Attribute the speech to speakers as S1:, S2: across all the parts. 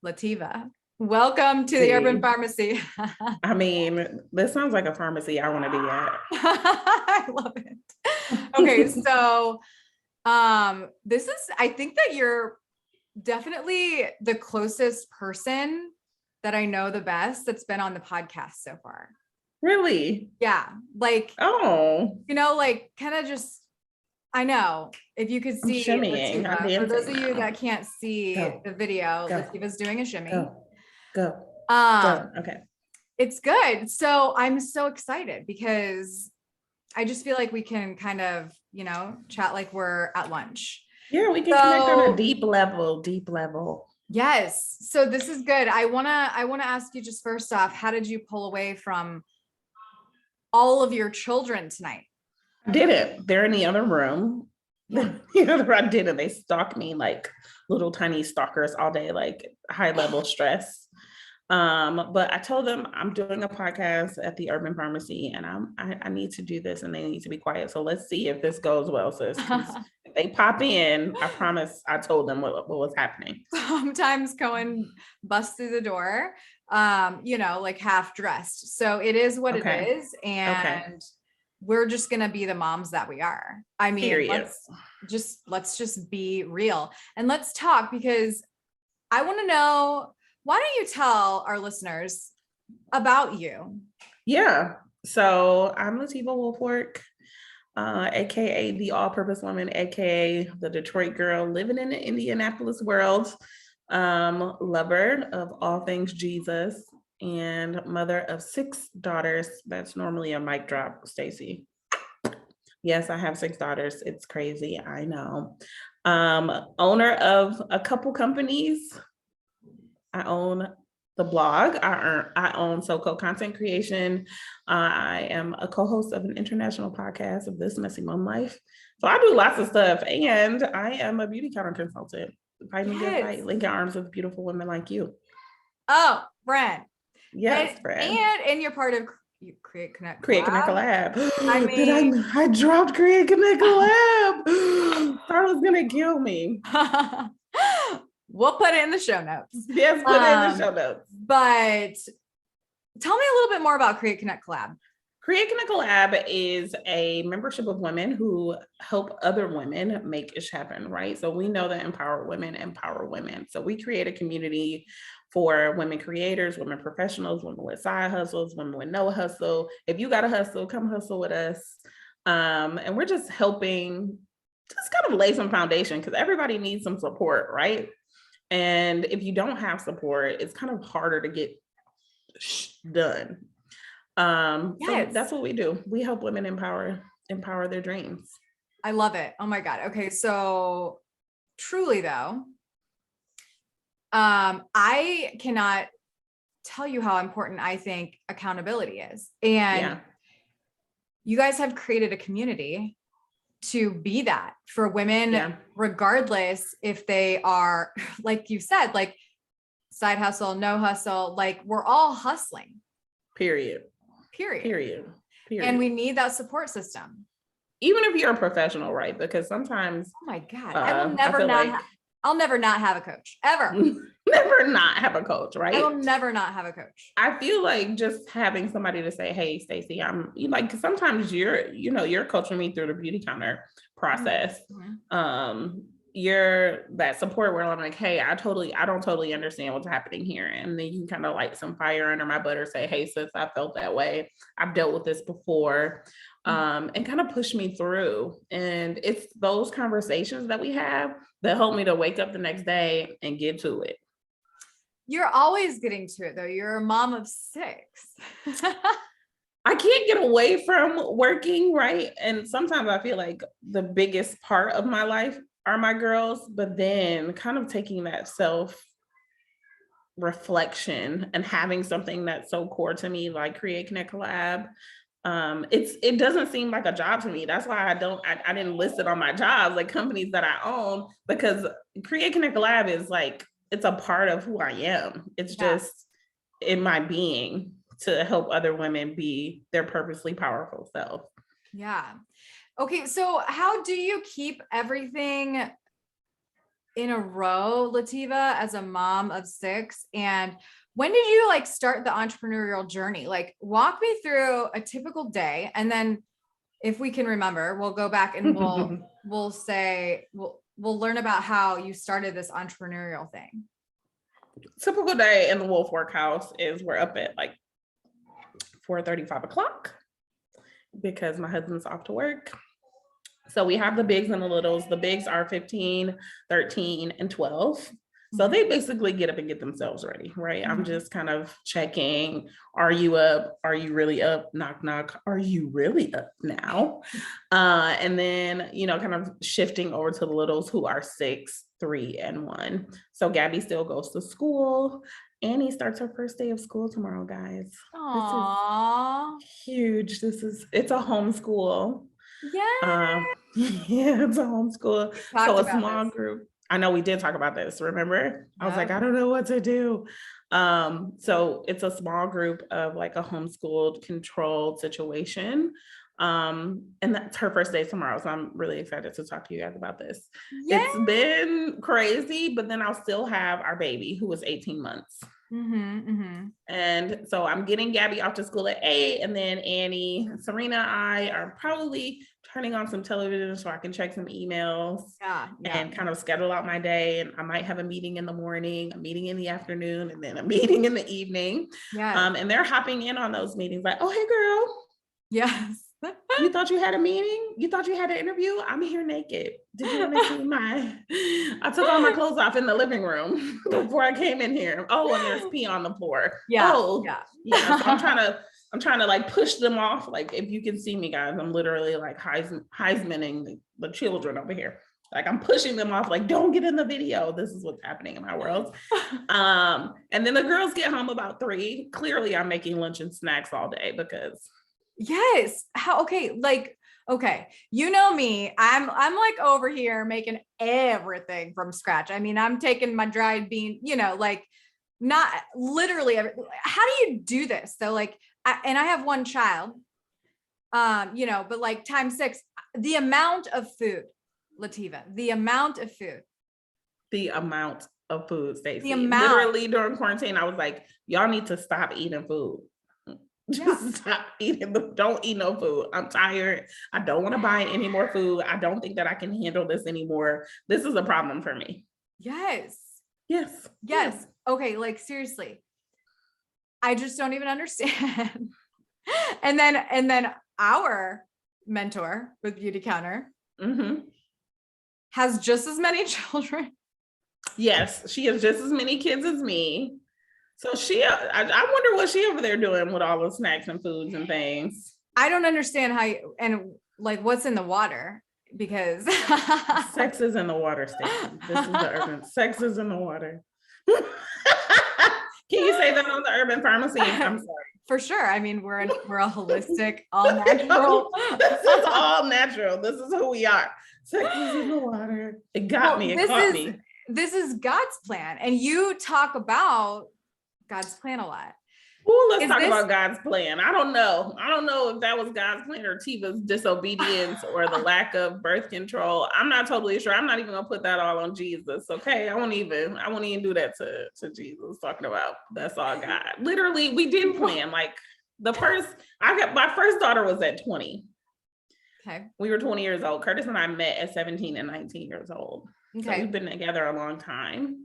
S1: Lateva. Welcome to the Urban Pharmacy.
S2: I mean, this sounds like a pharmacy I want to be at.
S1: I love it. Okay, so I think that you're definitely the closest person that I know the best that's been on the podcast so far.
S2: Really?
S1: Yeah. Like, like kind of just, I know if you could see Lateva, for those of you that can't see the video, Lateva's doing a shimmy.
S2: Go. Okay.
S1: It's good. So I'm so excited because I just feel like we can kind of, chat like we're at lunch.
S2: Yeah, we can connect on a deep level.
S1: Yes. So this is good. I want to ask you just first off, how did you pull away from all of your children tonight?
S2: I didn't. They're in the other room. I didn't. They stalk me like little tiny stalkers all day, like high level stress. But I told them I'm doing a podcast at the Urban Pharmacy and I need to do this and they need to be quiet. So let's see if this goes well, sis. If they pop in, I promise I told them what was happening.
S1: Sometimes Cohen busts through the door, like half dressed. So it is what it is. And we're just going to be the moms that we are. I mean, let's just be real and let's talk, because I want to know, why don't you tell our listeners about you?
S2: Yeah. So I'm Lateva Wolfork, AKA the all-purpose woman, AKA the Detroit girl living in the Indianapolis world, lover of all things Jesus, and mother of 6 daughters. That's normally a mic drop, Stacey. Yes, I have 6 daughters. It's crazy. I know. Owner of a couple companies. I own the blog. I own SoCo Content Creation. I am a co-host of an international podcast of This Messy Mumlife. So I do lots of stuff, and I am a Beautycounter consultant. Find me good fight, link arms with beautiful women like you.
S1: Oh, friend.
S2: Yes, friend.
S1: And you're part of Create Connect
S2: Collab. I mean, I dropped Create Connect Collab. Carla's gonna kill me.
S1: We'll put it in the show notes.
S2: Yes, put it in the show notes.
S1: But tell me a little bit more about Create Connect Collab.
S2: Create Connect Collab is a membership of women who help other women make ish happen, right? So we know that empowered women empower women. So we create a community for women creators, women professionals, women with side hustles, women with no hustle. If you got a hustle, come hustle with us. And we're just helping just kind of lay some foundation, because everybody needs some support, right? And if you don't have support, it's kind of harder to get done. So that's what we do. We help women empower their dreams.
S1: I love it. Oh my God. Okay. So truly though, I cannot tell you how important I think accountability is. And you guys have created a community to be that for women, regardless if they are, like you said, like side hustle, no hustle, like we're all hustling.
S2: Period. And
S1: we need that support system.
S2: Even if you're a professional, right? Because sometimes,
S1: oh my God, I'll never not have a coach, ever.
S2: Never not have a coach, right?
S1: I will never not have a coach.
S2: I feel like just having somebody to say, hey, Stacey, I'm like, sometimes you're coaching me through the Beautycounter process. Mm-hmm. You're that support where I'm like, hey, I don't totally understand what's happening here. And then you can kind of light some fire under my butt or say, hey, sis, I felt that way. I've dealt with this before. And kind of push me through. And it's those conversations that we have that help me to wake up the next day and get to it.
S1: You're always getting to it though. You're a mom of 6.
S2: I can't get away from working, right? And sometimes I feel like the biggest part of my life are my girls, but then kind of taking that self-reflection and having something that's so core to me, like Create Connect Collab. It doesn't seem like a job to me. That's why I didn't list it on my jobs, like companies that I own, because Create Connect Collab is like, it's a part of who I am. It's just in my being to help other women be their purposely powerful self.
S1: Yeah. Okay. So how do you keep everything in a row, Lateva, as a mom of 6. And when did you like start the entrepreneurial journey? Like walk me through a typical day. And then if we can remember, we'll go back and we'll learn about how you started this entrepreneurial thing.
S2: Typical day in the Wolfork house is we're up at like 4:30, 5 o'clock because my husband's off to work. So we have the bigs and the littles. The bigs are 15, 13, and 12. So they basically get up and get themselves ready, right? I'm just kind of checking, are you up? Are you really up? Knock, knock. Are you really up now? And then, you know, kind of shifting over to the littles who are 6, 3, and 1. So Gabby still goes to school. Annie starts her first day of school tomorrow, guys.
S1: Aww.
S2: This is huge. It's a homeschool.
S1: Yeah.
S2: Yeah, it's a homeschool. So a small group. I know we did talk about this, remember? I was like, I don't know what to do. So it's a small group of like a homeschooled controlled situation. And that's her first day tomorrow. So I'm really excited to talk to you guys about this. Yeah. It's been crazy, but then I'll still have our baby who was 18 months. And so I'm getting Gabby off to school at 8, and then Annie, Serena, and I are probably turning on some television so I can check some emails and kind of schedule out my day. And I might have a meeting in the morning, a meeting in the afternoon, and then a meeting in the evening. And they're hopping in on those meetings like, oh, hey girl.
S1: Yes.
S2: You thought you had a meeting? You thought you had an interview? I'm here naked. Did you want to see I took all my clothes off in the living room before I came in here. Oh, and there's pee on the floor.
S1: Yeah.
S2: Oh, yeah. So I'm trying to like push them off. Like if you can see me, guys, I'm literally like Heismaning the children over here. Like I'm pushing them off, like, don't get in the video. This is what's happening in my world. And then the girls get home about 3. Clearly I'm making lunch and snacks all day because
S1: yes. Okay. You know me, I'm like over here making everything from scratch. I mean, I'm taking my dried bean, you know, like not literally. How do you do this? So like, I have one child, you know, but like times 6, the amount of food, Lateva, the amount of food,
S2: Stacey. Literally during quarantine, I was like, y'all need to stop eating food. Just stop eating. Don't eat no food. I'm tired. I don't want to buy any more food. I don't think that I can handle this anymore. This is a problem for me.
S1: Yes.
S2: Yes.
S1: Okay. Like seriously, I just don't even understand. and then our mentor with Beautycounter has just as many children.
S2: Yes, she has just as many kids as me. So I wonder what she over there doing with all the snacks and foods and things.
S1: I don't understand and like what's in the water because
S2: sex is in the water, Stacey. This is the urban sex is in the water. Can you say that on the Urban Pharmacy? I'm sorry.
S1: For sure. I mean, we're a holistic, all natural.
S2: This is all natural. This is who we are. Sex is in the water. It got me. It caught me.
S1: This is God's plan. And you talk about God's plan a lot.
S2: Well, let's talk about God's plan. I don't know if that was God's plan or Teva's disobedience or the lack of birth control. I'm not totally sure. I'm not even gonna put that all on Jesus. Okay. I won't even do that to Jesus, talking about that's all God. Literally, we did plan. Like my first daughter was at 20.
S1: Okay.
S2: We were 20 years old. Curtis and I met at 17 and 19 years old. Okay. So we've been together a long time.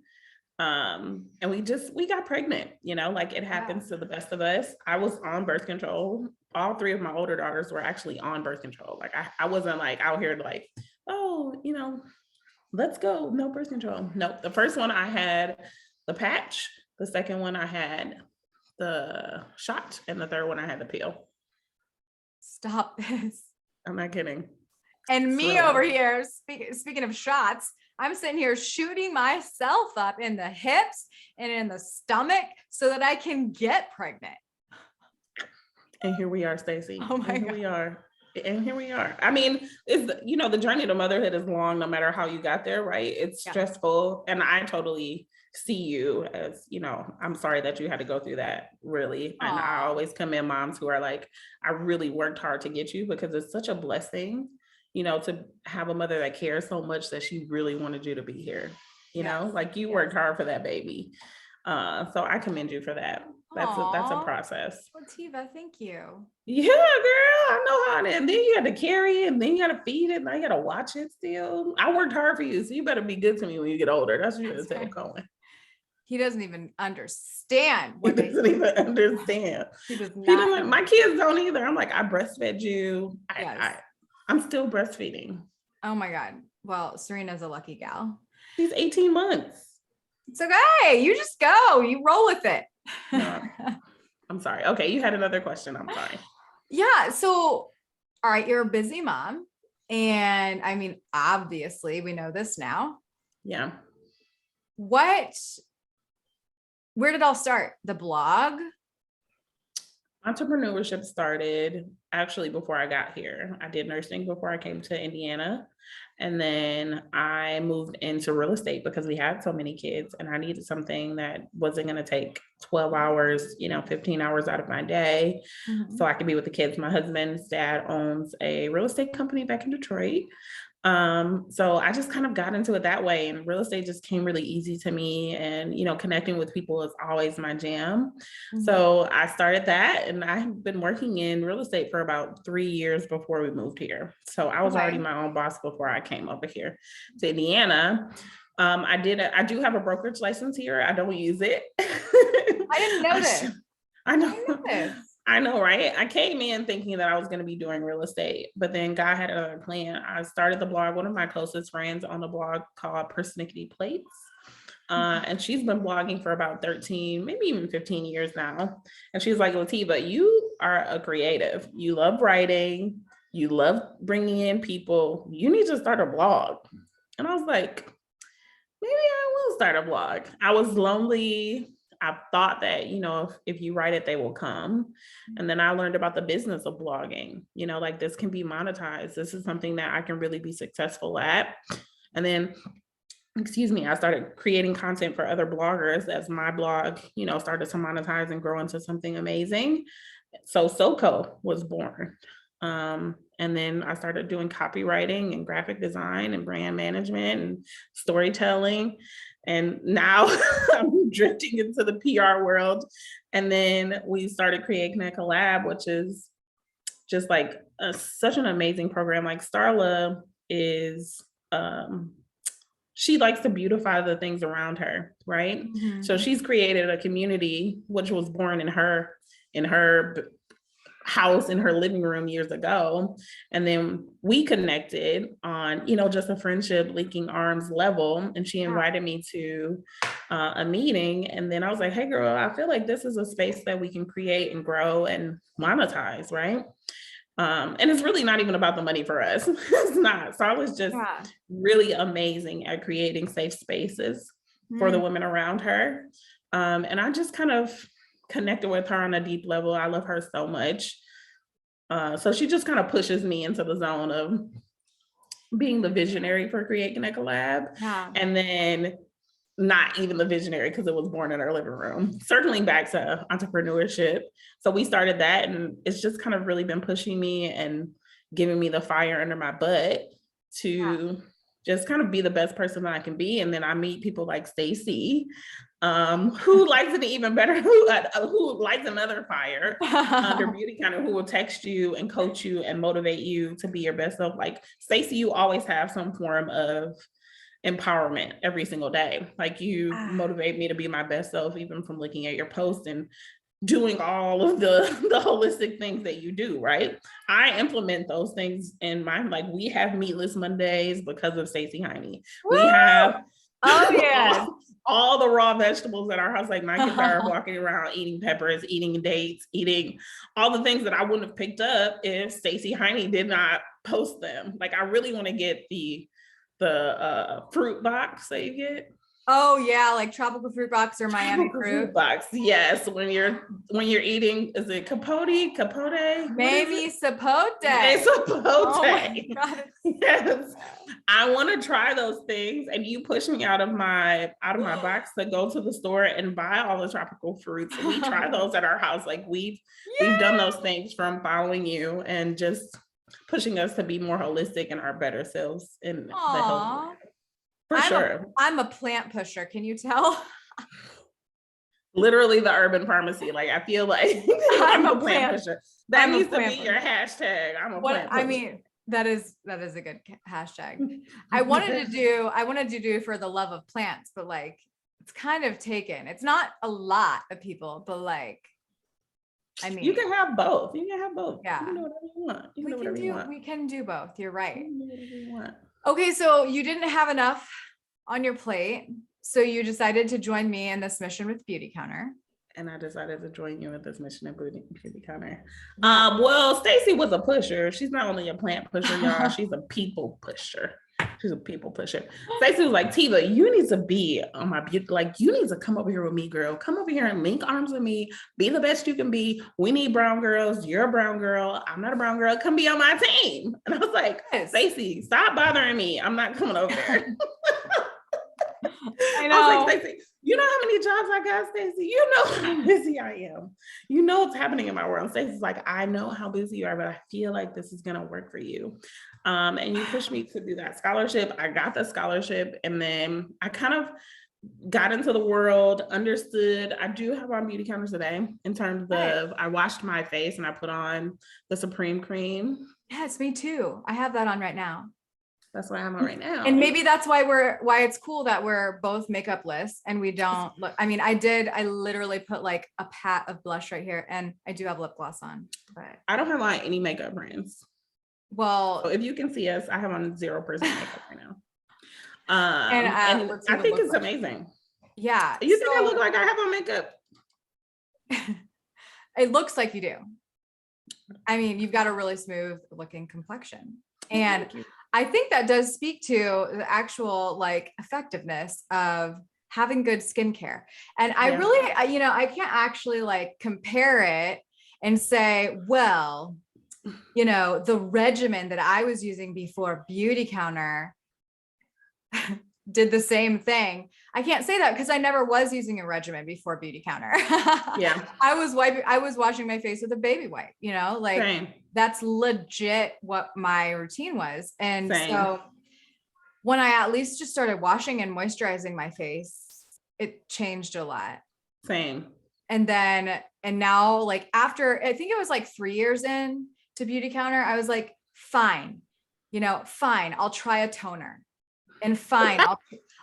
S2: And we got pregnant, you know, like it happens to the best of us. I was on birth control. All 3 of my older daughters were actually on birth control. Like I wasn't like out here like, oh, you know, let's go. No birth control. Nope. The first one I had the patch. The second one I had the shot. And the third one I had the pill.
S1: Stop this.
S2: I'm not kidding.
S1: And me over here, speaking of shots, I'm sitting here shooting myself up in the hips and in the stomach so that I can get pregnant.
S2: And here we are, Stacey.
S1: Oh my God.
S2: Here we are. I mean, the journey to motherhood is long, no matter how you got there, right? It's stressful. And I totally see you as, you know, I'm sorry that you had to go through that, really. Aww. And I always commend moms who are like, I really worked hard to get you, because it's such a blessing, you know, to have a mother that cares so much that she really wanted you to be here. you know, like you worked hard for that baby. So I commend you for that. That's a process.
S1: Lateva, thank you.
S2: Yeah, girl, I know how it is. And then you got to carry it, and then you got to feed it, and now you got to watch it still. I worked hard for you, so you better be good to me when you get older. That's what you're going to tell Cohen.
S1: He doesn't even understand.
S2: He doesn't even understand. He doesn't. My kids don't either. I'm like, I breastfed you. I'm still breastfeeding.
S1: Oh my God. Well, Serena's a lucky gal.
S2: She's 18 months.
S1: It's okay. You just go. You roll with it.
S2: No, I'm sorry. Okay, you had another question. I'm sorry.
S1: Yeah. So, all right, you're a busy mom. And I mean, obviously, we know this now.
S2: Yeah.
S1: Where did it all start? The blog?
S2: Entrepreneurship started actually before I got here. I did nursing before I came to Indiana. And then I moved into real estate because we had so many kids and I needed something that wasn't going to take 12 hours, 15 hours out of my day. Mm-hmm. So I could be with the kids. My husband's dad owns a real estate company back in Detroit. So I just kind of got into it that way, and real estate just came really easy to me, and connecting with people is always my jam. Mm-hmm. So I started that, and I've been working in real estate for about 3 years before we moved here. So I was already my own boss before I came over here to Indiana. I do have a brokerage license here. I don't use it.
S1: I didn't know this.
S2: I know. I know, right? I came in thinking that I was going to be doing real estate, but then God had another plan. I started the blog. One of my closest friends on the blog called Persnickety Plates. And she's been blogging for about 13, maybe even 15 years now. And she's like, Lateva, you are a creative. You love writing. You love bringing in people. You need to start a blog. And I was like, maybe I will start a blog. I was lonely. I thought that, if you write it, they will come. And then I learned about the business of blogging, like this can be monetized. This is something that I can really be successful at. And then, I started creating content for other bloggers as my blog, started to monetize and grow into something amazing. So SoCo was born. And then I started doing copywriting and graphic design and brand management and storytelling. And now I'm drifting into the PR world. And then we started creating a Collab, which is just like such an amazing program. Like Starla is, she likes to beautify the things around her, right? Mm-hmm. So she's created a community, which was born in her house in her living room years ago. And then we connected on, just a friendship linking arms level. And she invited me to a meeting. And then I was like, hey girl, I feel like this is a space that we can create and grow and monetize, right? And it's really not even about the money for us. It's not. So I was just really amazing at creating safe spaces for the women around her. And I just kind of connected with her on a deep level. I love her so much. So she just kind of pushes me into the zone of being the visionary for creating a collab. Yeah. And then not even the visionary because it was born in our living room. Circling back to entrepreneurship. So we started that, and it's just kind of really been pushing me and giving me the fire under my butt to just kind of be the best person that I can be. And then I meet people like Stacy, who likes it even better, who lights another fire under Beautycounter, who will text you and coach you and motivate you to be your best self. Like Stacy, you always have some form of empowerment every single day. Like you motivate me to be my best self, even from looking at your posts and doing all of the holistic things that you do, right? I implement those things in my, like we have meatless Mondays because of Stacey Heine. We have all the raw vegetables at our house. Like my kids are walking around eating peppers, eating dates, eating all the things that I wouldn't have picked up if Stacey Heine did not post them. Like I really want to get the fruit box that you get.
S1: Oh yeah, like tropical fruit box or Miami fruit
S2: box. Yes, when you're eating, is it capote?
S1: Maybe sapote.
S2: Sapote. Oh yes, I want to try those things, and you push me out of my box to go to the store and buy all the tropical fruits. We try those at our house. Like we've done those things from following you and just pushing us to be more holistic and our better selves in the health. For sure.
S1: I'm a plant pusher. Can you tell?
S2: Literally the urban pharmacy. Like, I feel like I'm a plant pusher. That needs to be your hashtag. I'm a plant pusher.
S1: I mean, that is a good hashtag. I wanted to do for the love of plants, but like, it's kind of taken. It's not a lot of people, but like, I mean,
S2: you can have both. You can have both.
S1: Yeah.
S2: You can do whatever you want.
S1: We can do both. You're right.
S2: You can do whatever you want.
S1: Okay, so you didn't have enough on your plate, so you decided to join me in this mission with Beautycounter.
S2: And I decided to join you with this mission at Beautycounter. Well, Stacey was a pusher. She's not only a plant pusher, y'all. She's a people pusher. She's a people pusher. Stacey was like, Tiva, you need to be on my beauty. Like, you need to come over here with me, girl. Come over here and link arms with me. Be the best you can be. We need brown girls. You're a brown girl. I'm not a brown girl. Come be on my team. And I was like, Stacey, stop bothering me. I'm not coming over there.
S1: I know.
S2: I was like, Stacey, you know how many jobs I got, Stacey? You know how busy I am. You know what's happening in my world. Stacey's like, I know how busy you are, but I feel like this is going to work for you. And you pushed me to do that scholarship. I got the scholarship, and then I kind of got into the world, understood. I do have on Beautycounter today in terms of I washed my face and I put on the Supreme Cream.
S1: Yes, me too. I have that on right now.
S2: That's what I'm on right now.
S1: And maybe that's why it's cool that we're both makeupless and we don't look. I mean, I literally put like a pat of blush right here, and I do have lip gloss on, but
S2: I don't have on any makeup brands.
S1: Well,
S2: so if you can see us, I have on 0% makeup right now. And I think it's amazing.
S1: Yeah.
S2: You think I look like I have on makeup?
S1: It looks like you do. I mean, you've got a really smooth looking complexion. And I think that does speak to the actual like effectiveness of having good skincare. And I really, I can't actually like compare it and say, well, the regimen that I was using before Beautycounter did the same thing. I can't say that because I never was using a regimen before Beautycounter.
S2: Yeah.
S1: I was washing my face with a baby wipe, Same. That's legit what my routine was. And so when I at least just started washing and moisturizing my face, it changed a lot.
S2: Same.
S1: And now like after, I think it was like 3 years in to Beautycounter, I was like, fine, I'll try a toner. And fine,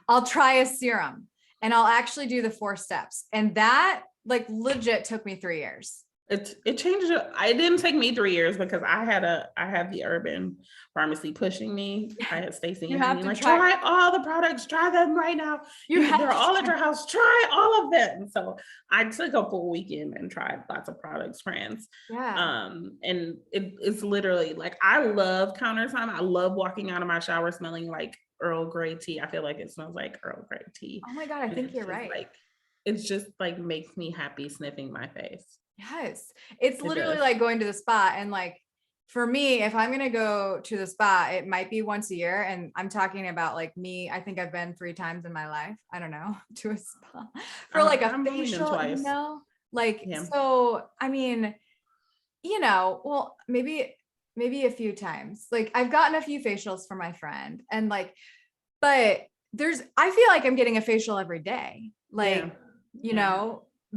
S1: I'll try a serum, and I'll actually do the 4 steps. And that like legit took me 3 years.
S2: It changed. It didn't take me 3 years because I had the urban pharmacy pushing me. I had Stacey and me like, try all the products, try them right now. They're all at your house. Try all of them. So I took a full weekend and tried lots of products, friends.
S1: Yeah.
S2: And it's literally like, I love counter time. I love walking out of my shower smelling like Earl Grey tea. I feel like it smells like Earl Grey tea.
S1: Oh my God, I think you're right.
S2: Like, it's just like makes me happy sniffing my face.
S1: Yes. It's literally like going to the spa. And like, for me, if I'm going to go to the spa, it might be once a year. And I'm talking about like me, I think I've been 3 times in my life. I don't know, to a spa for like a facial, so, I mean, well, maybe a few times. Like I've gotten a few facials for my friend, and like, but I feel like I'm getting a facial every day. Like,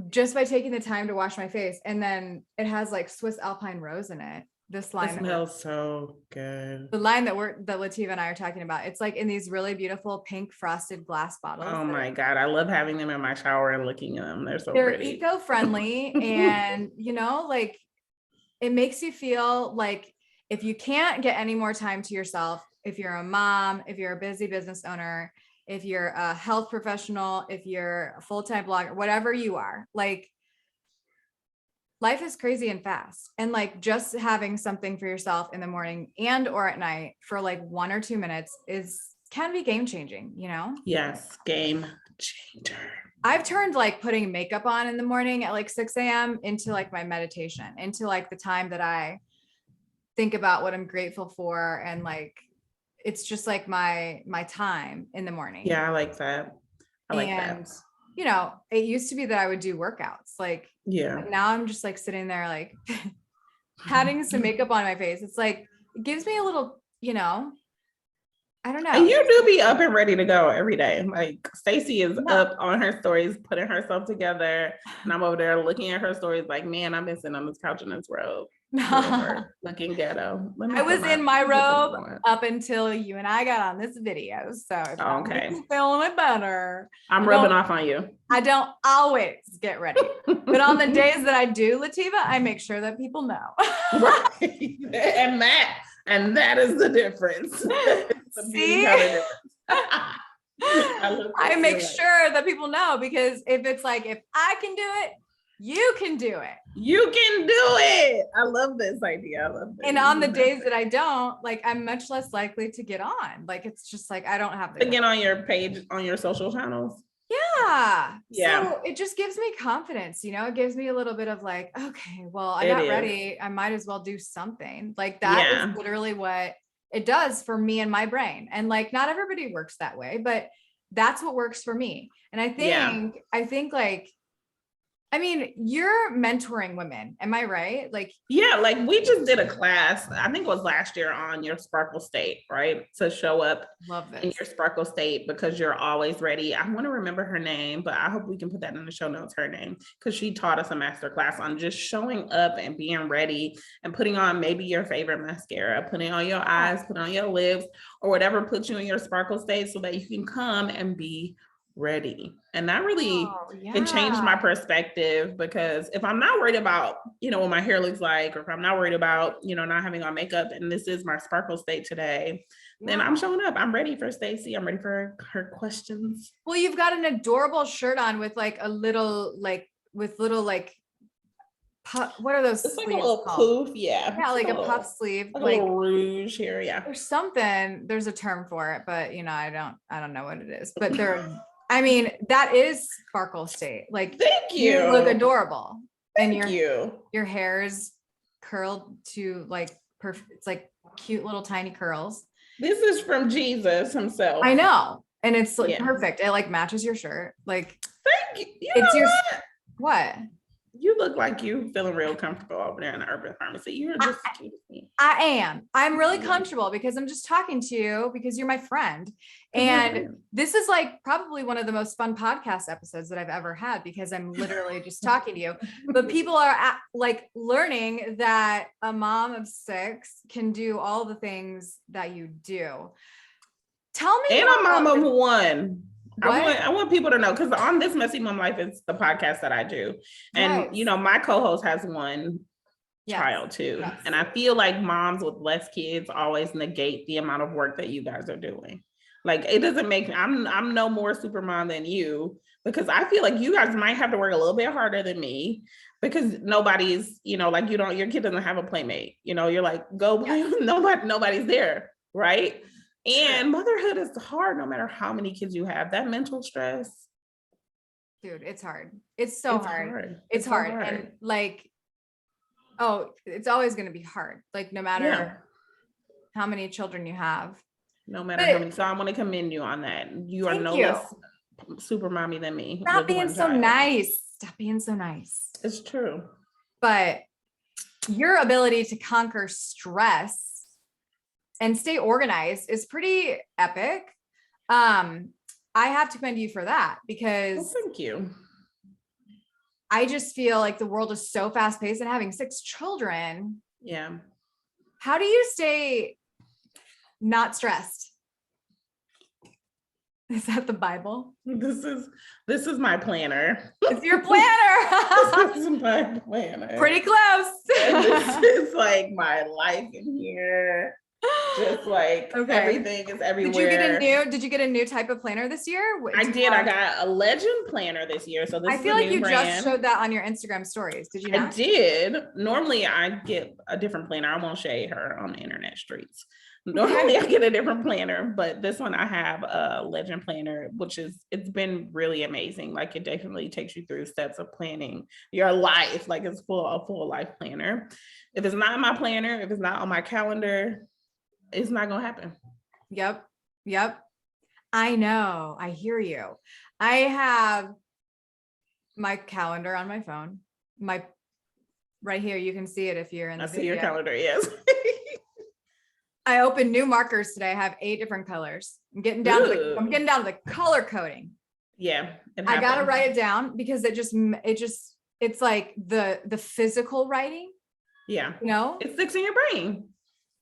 S1: just by taking the time to wash my face. And then it has like Swiss Alpine Rose in it. This line
S2: smells so good.
S1: The line that Lateva and I are talking about, it's like in these really beautiful pink frosted glass bottles.
S2: Oh my God. I love having them in my shower and looking at them. They're so pretty.
S1: Eco-friendly. And like it makes you feel like if you can't get any more time to yourself, if you're a mom, if you're a busy business owner, if you're a health professional, if you're a full-time blogger, whatever you are, like life is crazy and fast. And like just having something for yourself in the morning and or at night for like 1 or 2 minutes can be game changing,
S2: Yes, game changer.
S1: I've turned like putting makeup on in the morning at like 6 a.m. into like my meditation, into like the time that I think about what I'm grateful for, and like it's just like my time in the morning.
S2: Yeah, I like that. That.
S1: It used to be that I would do workouts. Like, now I'm just like sitting there, like having some makeup on my face. It's like, it gives me a little, I don't know.
S2: And you do be up and ready to go every day. Like Stacey is up on her stories, putting herself together. And I'm over there looking at her stories like, man, I've been sitting on this couch in this robe. Looking ghetto.
S1: I was in my robe up until you and I got on this video. So if I'm feeling it better.
S2: I'm rubbing off on you.
S1: I don't always get ready. But on the days that I do, Lateva, I make sure that people know.
S2: Right. And that is the difference.
S1: See? I make sure that people know, because if it's like, if I can do it, you can do it.
S2: You can do it. I love this idea. I love this.
S1: And on the days that I don't, like, I'm much less likely to get on. Like, it's just like, I don't have
S2: to get on your page, on your social channels.
S1: Yeah. So it just gives me confidence, you know, it gives me a little bit of like, okay, well, I got ready. I might as well do something. Like that is literally what it does for me and my brain. And like, not everybody works that way, but that's what works for me. And I think like, I mean, you're mentoring women. Am I right? Like,
S2: yeah, like we just did a class, I think it was last year, on your sparkle state, right? To show up in your sparkle state because you're always ready. I want to remember her name, but I hope we can put that in the show notes, her name, because she taught us a master class on just showing up and being ready and putting on maybe your favorite mascara, putting on your eyes, putting on your lips, or whatever puts you in your sparkle state so that you can come and be ready. And that really it changed my perspective, because if I'm not worried about, you know, what my hair looks like, or if I'm not worried about, you know, not having on makeup, and this is my sparkle state today, then I'm showing up. I'm ready for Stacey. I'm ready for her questions.
S1: Well, you've got an adorable shirt on with like a little, like, with little like what are those?
S2: It's like a little poof,
S1: yeah, like a puff sleeve,
S2: like a little rouge here,
S1: There's something. There's a term for it, but you know, I don't know what it is. But I mean, that is sparkle state. Like,
S2: thank you.
S1: You look adorable,
S2: and
S1: your hair is curled to like perfect. It's like cute little tiny curls.
S2: This is from Jesus himself.
S1: I know, and it's like perfect. It like matches your shirt. Like,
S2: thank you. It's your
S1: what?
S2: You look like you feeling real comfortable over there in the Urban Pharmacy. You're just cute as me.
S1: I am. I'm really comfortable because I'm just talking to you because you're my friend. And this is like probably one of the most fun podcast episodes that I've ever had, because I'm literally just talking to you. But people are like learning that a mom of 6 can do all the things that you do. Tell me.
S2: And a mom of 1. I want people to know, because on this Messy Mumlife, it's the podcast that I do. And, you know, my co-host has 1 child too. Yes. And I feel like moms with less kids always negate the amount of work that you guys are doing. Like, it doesn't make, I'm no more super mom than you, because I feel like you guys might have to work a little bit harder than me, because nobody's, you know, like your kid doesn't have a playmate, you know, you're like, go play with nobody's there. Right. And motherhood is hard, no matter how many kids you have. That mental stress.
S1: Dude, it's hard. It's so hard. It's hard. And like, it's always going to be hard. Like, no matter how many children you have.
S2: No matter how many. So I want to commend you on that. You are no less super mommy than me.
S1: Stop being so nice. Stop being so nice.
S2: It's true.
S1: But your ability to conquer stress and stay organized is pretty epic. I have to commend you for that, because
S2: thank you.
S1: I just feel like the world is so fast paced, and having 6 children.
S2: Yeah.
S1: How do you stay not stressed? Is that the Bible?
S2: This is my planner.
S1: It's your planner.
S2: This is my planner.
S1: Pretty close.
S2: And this is like my life in here. Just like everything is everywhere.
S1: Did you get a new type of planner this year?
S2: I did. I got a Legend planner this year. So this
S1: I feel like you just showed that on your Instagram stories. Did you not?
S2: I did. Normally I get a different planner. I won't shade her on the internet streets. Normally I get a different planner, but this one I have a Legend planner, it's been really amazing. Like, it definitely takes you through steps of planning your life. Like, it's a full life planner. If it's not in my planner, if it's not on my calendar, it's not going to happen.
S1: Yep. I know. I hear you. I have my calendar on my phone. Right here. You can see it if you're in the video.
S2: I see your calendar. Yes.
S1: I opened new markers today. I have 8 different colors. I'm getting down to the color coding.
S2: Yeah.
S1: I got to write it down because it's like the physical writing.
S2: Yeah.
S1: You know,
S2: it sticks in your brain.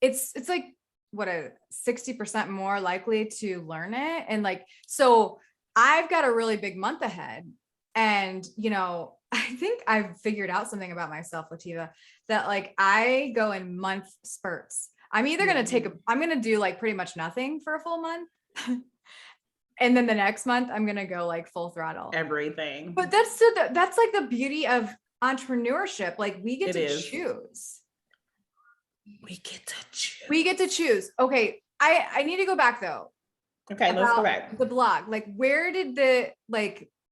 S1: It's like what, a 60% more likely to learn it. And like, so I've got a really big month ahead. And, you know, I think I've figured out something about myself, Lateva, that like I go in month spurts. I'm either going to I'm going to do like pretty much nothing for a full month. And then the next month I'm going to go like full throttle.
S2: Everything.
S1: But that's like the beauty of entrepreneurship. Like we get to choose. We get to choose. Okay. I need to go back though.
S2: Okay. Let's go back.
S1: The blog. Like where did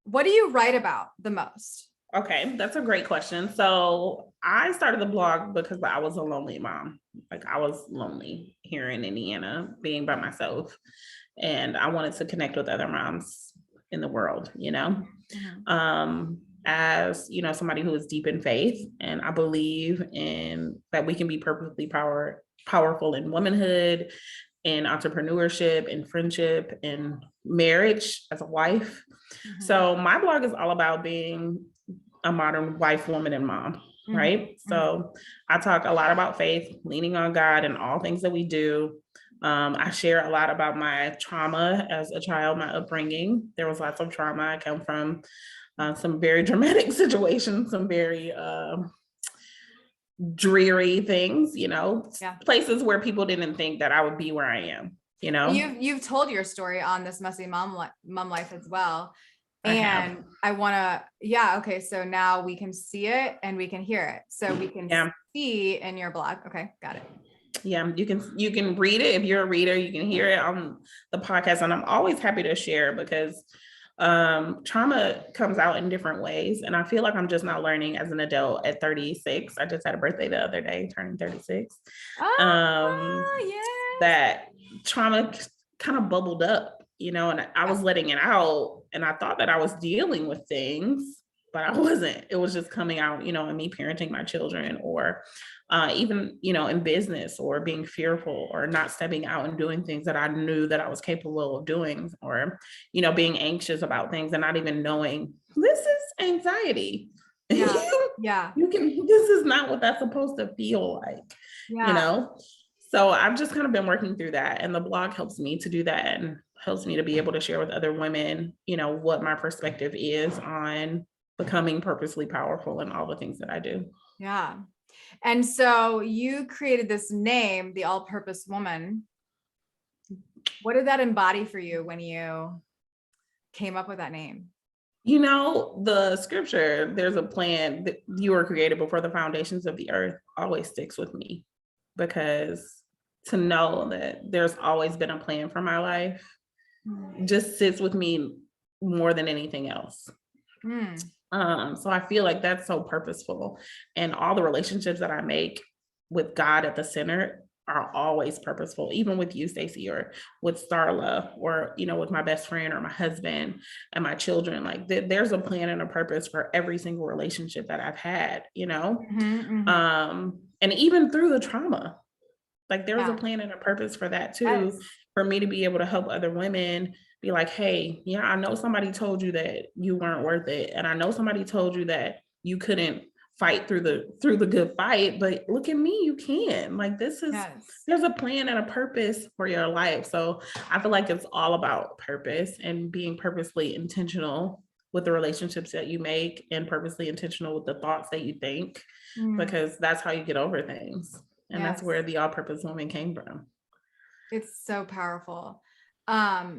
S1: what do you write about the most?
S2: Okay, that's a great question. So I started the blog because I was a lonely mom. Like I was lonely here in Indiana, being by myself. And I wanted to connect with other moms in the world, you know? Mm-hmm. As, you know, somebody who is deep in faith, and I believe in that we can be perfectly powerful in womanhood, in entrepreneurship, in friendship, in marriage as a wife. Mm-hmm. So my blog is all about being a modern wife, woman, and mom, mm-hmm. right? Mm-hmm. So I talk a lot about faith, leaning on God in all things that we do. I share a lot about my trauma as a child, my upbringing. There was lots of trauma. I come from some very dramatic situations, some very dreary things, you know, places where people didn't think that I would be where I am, you know.
S1: You've told your story on this Messy Mumlife as well. And I want to, okay. So now we can see it and we can hear it. So we can see in your blog. Okay. Got it.
S2: Yeah. You can read it. If you're a reader, you can hear it on the podcast. And I'm always happy to share because trauma comes out in different ways. And I feel like I'm just not learning as an adult at 36. I just had a birthday the other day, turning 36. Yes. That trauma kind of bubbled up, you know, and I was letting it out and I thought that I was dealing with things, but I wasn't. It was just coming out, you know, in me parenting my children or even, you know, in business or being fearful or not stepping out and doing things that I knew that I was capable of doing or, you know, being anxious about things and not even knowing this is anxiety.
S1: Yeah.
S2: This is not what that's supposed to feel like, you know? So I've just kind of been working through that, and the blog helps me to do that and helps me to be able to share with other women, you know, what my perspective is on becoming purposely powerful and all the things that I do.
S1: Yeah. And so you created this name, the All-Purpose Woman. What did that embody for you when you came up with that name?
S2: You know, the scripture, there's a plan that you were created before the foundations of the earth, always sticks with me, because to know that there's always been a plan for my life just sits with me more than anything else. So I feel like that's so purposeful, and all the relationships that I make with God at the center are always purposeful, even with you, Stacey, or with Starla, or, you know, with my best friend or my husband and my children. Like there's a plan and a purpose for every single relationship that I've had, you know. And even through the trauma, like there was a plan and a purpose for that too, for me to be able to help other women be like, hey, yeah, I know somebody told you that you weren't worth it. And I know somebody told you that you couldn't fight through the good fight, but look at me, you can. Like this is, there's a plan and a purpose for your life. So I feel like it's all about purpose and being purposely intentional with the relationships that you make and purposely intentional with the thoughts that you think, because that's how you get over things. And that's where the All-Purpose Woman came from.
S1: It's so powerful. I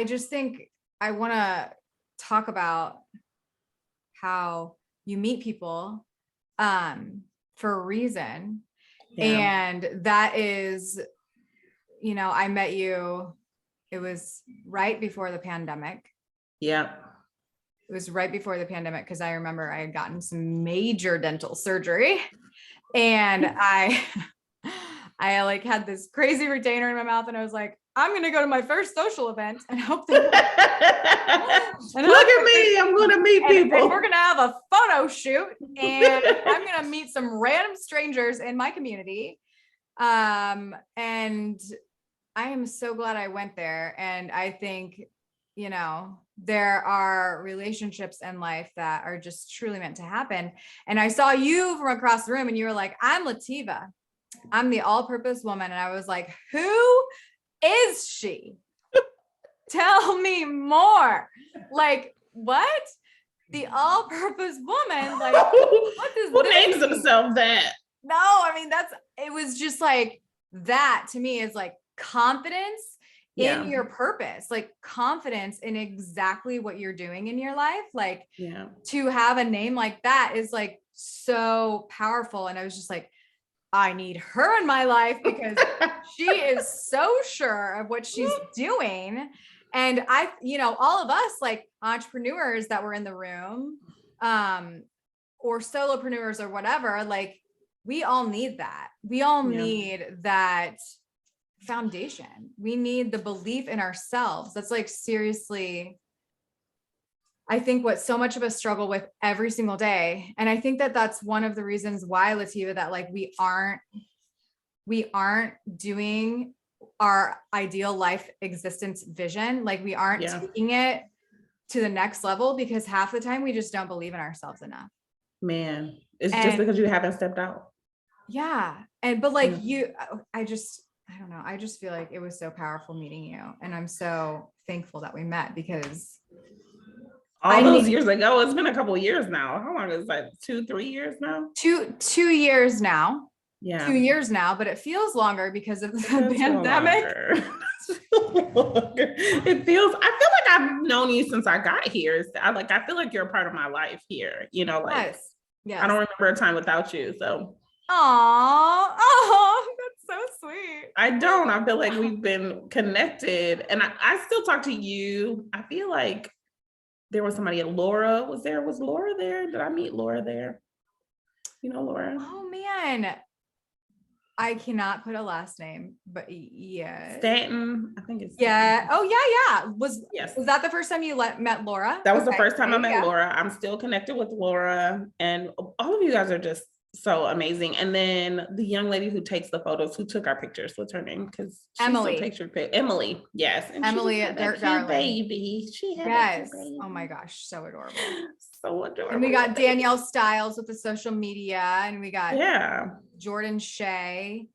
S1: just think I want to talk about how you meet people for a reason. And that is, you know, I met you, it was right before the pandemic.
S2: Yeah.
S1: It was right before the pandemic because I remember I had gotten some major dental surgery. And I like had this crazy retainer in my mouth, and I was like, I'm going to go to my first social event and hope that
S2: look at me, I'm going to meet people.
S1: And we're going to have a photo shoot, and I'm going to meet some random strangers in my community. And I am so glad I went there. And I think, you know, there are relationships in life that are just truly meant to happen. And I saw you from across the room and you were like, I'm Lateva. I'm the all-purpose woman. And I was like, who is she? Tell me more. Like, what? The all-purpose woman? Like, what does
S2: who
S1: this
S2: names
S1: mean?
S2: themselves that?
S1: No, I mean, it was just like, that to me is like confidence in your purpose, like confidence in exactly what you're doing in your life. Like, to have a name like that is like so powerful. And I was just like, I need her in my life because she is so sure of what she's doing. And all of us like entrepreneurs that were in the room, or solopreneurs or whatever, like we all need that. We all need that foundation. We need the belief in ourselves. That's like, seriously, I think what so much of us struggle with every single day. And I think that that's one of the reasons why, Lateva, that like we aren't doing our ideal life existence vision. Like we aren't taking it to the next level because half the time we just don't believe in ourselves enough.
S2: Man, it's just because you haven't stepped out.
S1: Yeah. But like I don't know. I just feel like it was so powerful meeting you. And I'm so thankful that we met because
S2: all those years ago, it's been a couple of years now. How long is that? 2-3 years now?
S1: 2 years now.
S2: Yeah.
S1: 2 years now, but it feels longer because of the pandemic.
S2: It feels, I feel like I've known you since I got here. I feel like you're a part of my life here, you know, like
S1: yes.
S2: I don't remember a time without you. So
S1: oh, that's so sweet.
S2: I feel like we've been connected and I still talk to you. I feel like there was somebody, Laura was there. Was Laura there? Did I meet Laura there? You know, Laura?
S1: Oh man. I cannot put a last name, but yeah.
S2: Stanton, I think it's
S1: Stanton. Oh yeah. Was that the first time you met Laura?
S2: That was the first time I met Laura. I'm still connected with Laura, and all of you guys are just so amazing. And then the young lady who takes the photos, who took our pictures, what's her name? Because
S1: Emily
S2: takes your picture. Emily, yes. And
S1: Emily, their darling
S2: baby. She had baby.
S1: Oh my gosh, so adorable.
S2: So adorable.
S1: And we got Danielle Stiles with the social media, and we got Jordan Shea.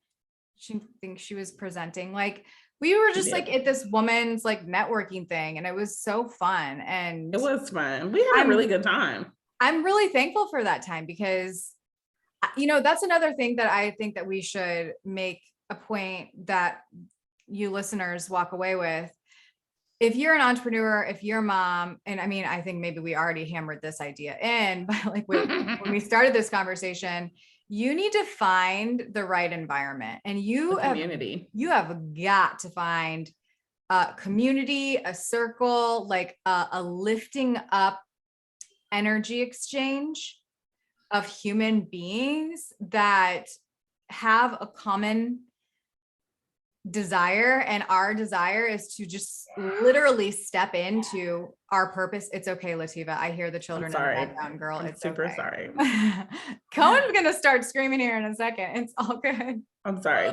S1: She thinks she was presenting. Like we were just like at this woman's like networking thing, and it was so fun. And
S2: it was fun. We had a really good time.
S1: I'm really thankful for that time because that's another thing that I think that we should make a point that you listeners walk away with. If you're an entrepreneur, if you're a mom, and I mean, I think maybe we already hammered this idea in, but like when we started this conversation, you need to find the right environment, and you have got to find a community, a circle, like a lifting up energy exchange of human beings that have a common desire. And our desire is to just literally step into our purpose. It's okay, Lateva. I hear the children in the background, girl. It's
S2: super
S1: okay.
S2: Sorry.
S1: Cohen's gonna start screaming here in a second. It's all good.
S2: I'm sorry.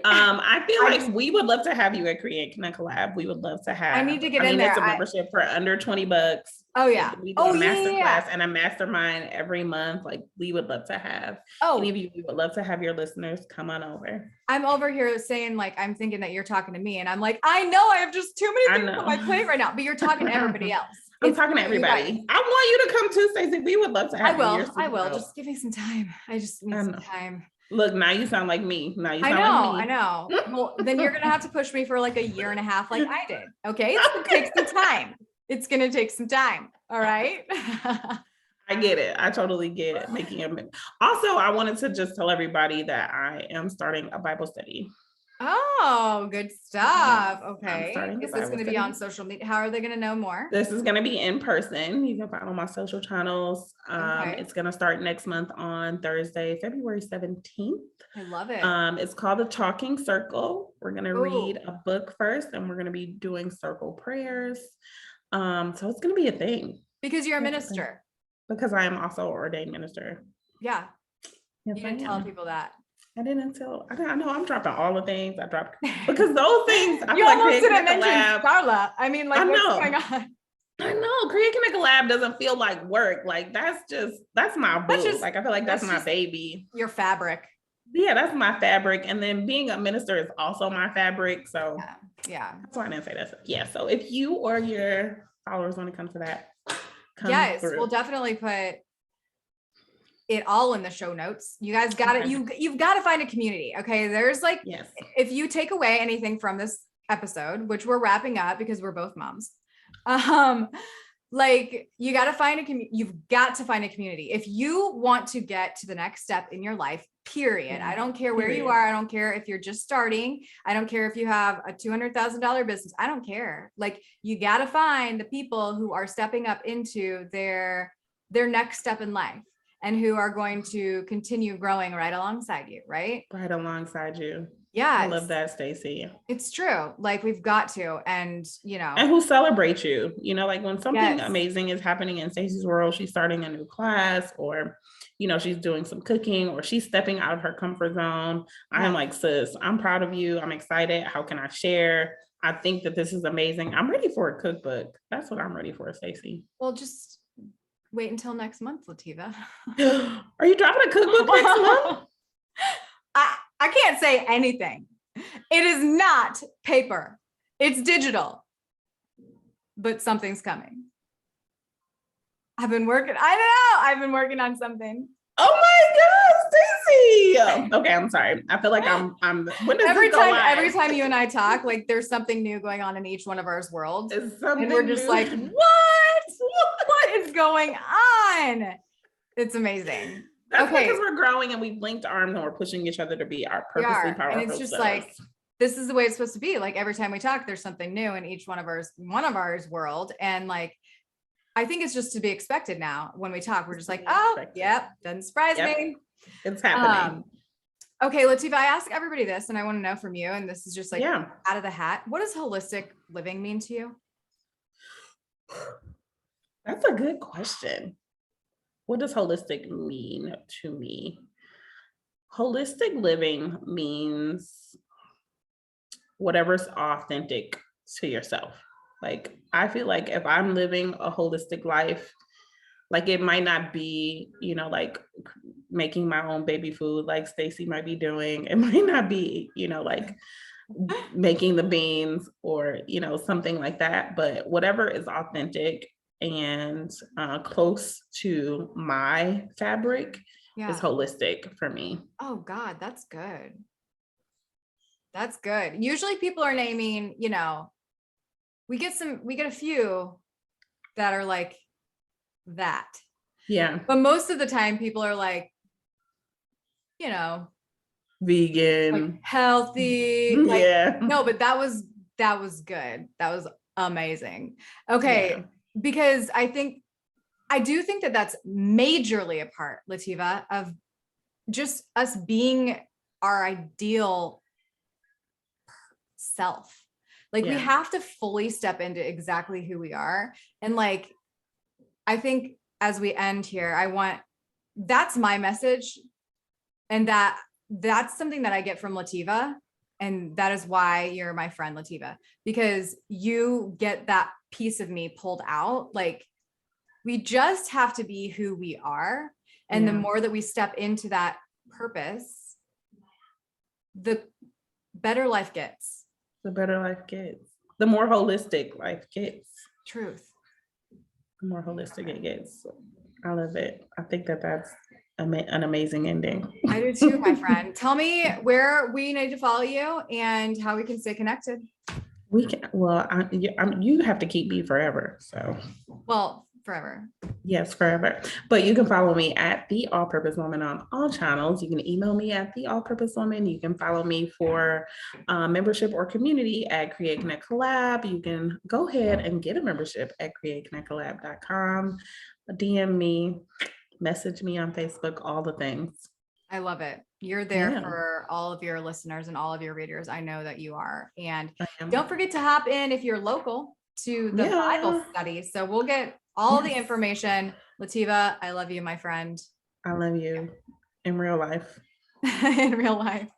S2: I feel like we would love to have you at Create Connect Collab. We would love to have.
S1: I need to get in there.
S2: It's a membership for under $20.
S1: Oh yeah.
S2: We do a master class and a mastermind every month. Like we would love to have. Any of you, we would love to have your listeners come on over.
S1: I'm over here saying like I'm thinking that you're talking to me, and I'm like, I know I have just too many things on my plate right now, but you're talking to everybody else.
S2: I'm talking to everybody. I want you to come too, Stacey. We would love to have you.
S1: I will. Just give me some time. I just need some time.
S2: Look, now you sound like me. Now you sound
S1: like me. I know. Well, then you're going to have to push me for like a year and a half like I did. Okay? It's going to take some time. It's going to take some time. All right?
S2: I get it. I totally get it. Also, I wanted to just tell everybody that I am starting a Bible study.
S1: Oh, good stuff. Okay. Is this going to be on social media? How are they going to know more?
S2: This is going to be in person. You can find on my social channels. It's going to start next month on Thursday, February 17th.
S1: I love it.
S2: It's called The Talking Circle. We're going to read a book first, and we're going to be doing circle prayers. So it's going to be a thing.
S1: Because you're a minister.
S2: Because I am also an ordained minister.
S1: Yeah. You didn't tell people that.
S2: I know I'm dropping all the things I dropped because those things I
S1: You
S2: feel like
S1: almost
S2: creating
S1: didn't
S2: a
S1: mention
S2: collab.
S1: Starla. I mean, like,
S2: I
S1: what's
S2: know.
S1: going on?
S2: I know creating a collab doesn't feel like work. Like that's my boo. Like I feel like that's my baby.
S1: Your fabric.
S2: Yeah, that's my fabric. And then being a minister is also my fabric. So
S1: yeah.
S2: That's why I didn't say that. Yeah. So if you or your followers want to come to that,
S1: through. We'll definitely put it all in the show notes. You guys got it. You've got to find a community. Okay. There's like, if you take away anything from this episode, which we're wrapping up because we're both moms, like you got to find you've got to find a community. If you want to get to the next step in your life, period. I don't care where you are. I don't care if you're just starting. I don't care if you have a $200,000 business. I don't care. Like you got to find the people who are stepping up into their next step in life and who are going to continue growing right alongside you. Right
S2: alongside you.
S1: Yeah.
S2: I love that, Stacey.
S1: It's true. Like we've got to, and
S2: and who celebrate you, like when something amazing is happening in Stacey's world, she's starting a new class or, she's doing some cooking or she's stepping out of her comfort zone. I'm like, sis, I'm proud of you. I'm excited. How can I share? I think that this is amazing. I'm ready for a cookbook. That's what I'm ready for, Stacey.
S1: Well, just wait until next month, Lateva.
S2: Are you dropping a cookbook next month?
S1: I can't say anything. It is not paper. It's digital. But something's coming. I've been working on something.
S2: Oh my God, Stacey. Okay, I'm sorry. I feel like I'm when does
S1: every time you and I talk, like there's something new going on in each one of ours worlds. And we're just like, what is going on? It's amazing.
S2: That's because we're growing and we've linked arms and we're pushing each other to be our purposely powerful
S1: And it's just
S2: selves.
S1: like, this is the way it's supposed to be. Like every time we talk, there's something new in each one of ours world. And like, I think it's just to be expected now. When we talk, we're just like, doesn't surprise me.
S2: It's happening.
S1: Okay, Lateva, I ask everybody this and I want to know from you. And this is just like out of the hat. What does holistic living mean to you?
S2: That's a good question. What does holistic mean to me? Holistic living means whatever's authentic to yourself. Like, I feel like if I'm living a holistic life, like it might not be, like making my own baby food like Stacey might be doing. It might not be, like making the beans or, something like that. But whatever is authentic and close to my fabric is holistic for me.
S1: Oh God, that's good. That's good. Usually people are naming, we get a few that are like that.
S2: Yeah.
S1: But most of the time people are like,
S2: vegan,
S1: like healthy. Like, no, but that was good. That was amazing. Okay. Yeah. Because I do think that that's majorly a part, Lateva, of just us being our ideal self. Like we have to fully step into exactly who we are. And like, I think as we end here, that's my message. And that's something that I get from Lateva. And that is why you're my friend, Lateva, because you get that piece of me pulled out. Like we just have to be who we are. And the more that we step into that purpose, the better life gets.
S2: The better life gets. The more holistic life gets.
S1: Truth.
S2: The more holistic it gets. I love it. I think that's an amazing ending.
S1: I do too, my friend. Tell me where we need to follow you and how we can stay connected.
S2: We can. Well, you have to keep me forever. So.
S1: Well, forever.
S2: Yes, forever. But you can follow me at The All Purpose Woman on all channels. You can email me at The All Purpose Woman. You can follow me for membership or community at Create Connect Collab. You can go ahead and get a membership at createconnectcollab.com. DM me, message me on Facebook, all the things.
S1: I love it. You're there for all of your listeners and all of your readers. I know that you are. And don't forget to hop in if you're local to the Bible study. So we'll get all the information. Lateva, I love you, my friend.
S2: I love you in real life.
S1: in real life.